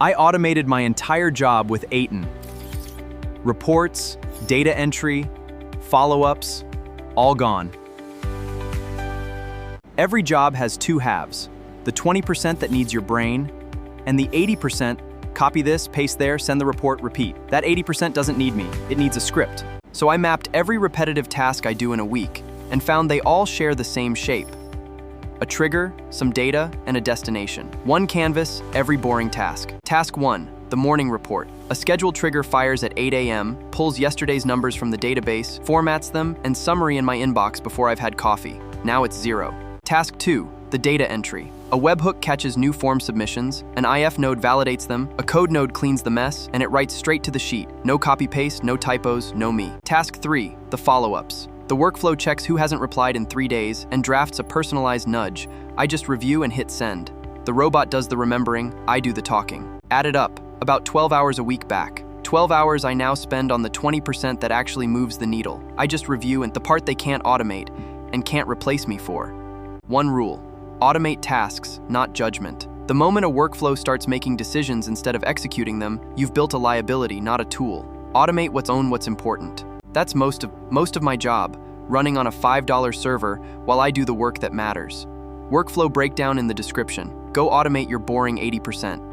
I automated my entire job with n8n. Reports, data entry, follow-ups, all gone. Every job has two halves, the 20% that needs your brain, and the 80%, copy this, paste there, send the report, repeat. That 80% doesn't need me, it needs a script. So I mapped every repetitive task I do in a week and found they all share the same shape. A trigger, some data, and a destination. One canvas, every boring task. Task 1, the morning report. A scheduled trigger fires at 8 a.m., pulls yesterday's numbers from the database, formats them, and summary in my inbox before I've had coffee. Now it's 0. Task 2, the data entry. A webhook catches new form submissions, an IF node validates them, a code node cleans the mess, and it writes straight to the sheet. No copy-paste, no typos, no me. Task 3, the follow-ups. The workflow checks who hasn't replied in 3 days and drafts a personalized nudge. I just review and hit send. The robot does the remembering, I do the talking. Add it up, about 12 hours a week back. 12 hours I now spend on the 20% that actually moves the needle. I just review and the part they can't automate and can't replace me for. One rule, automate tasks, not judgment. The moment a workflow starts making decisions instead of executing them, you've built a liability, not a tool. Automate what's important. That's most of my job, running on a $5 server while I do the work that matters. Workflow breakdown in the description. Go automate your boring 80%.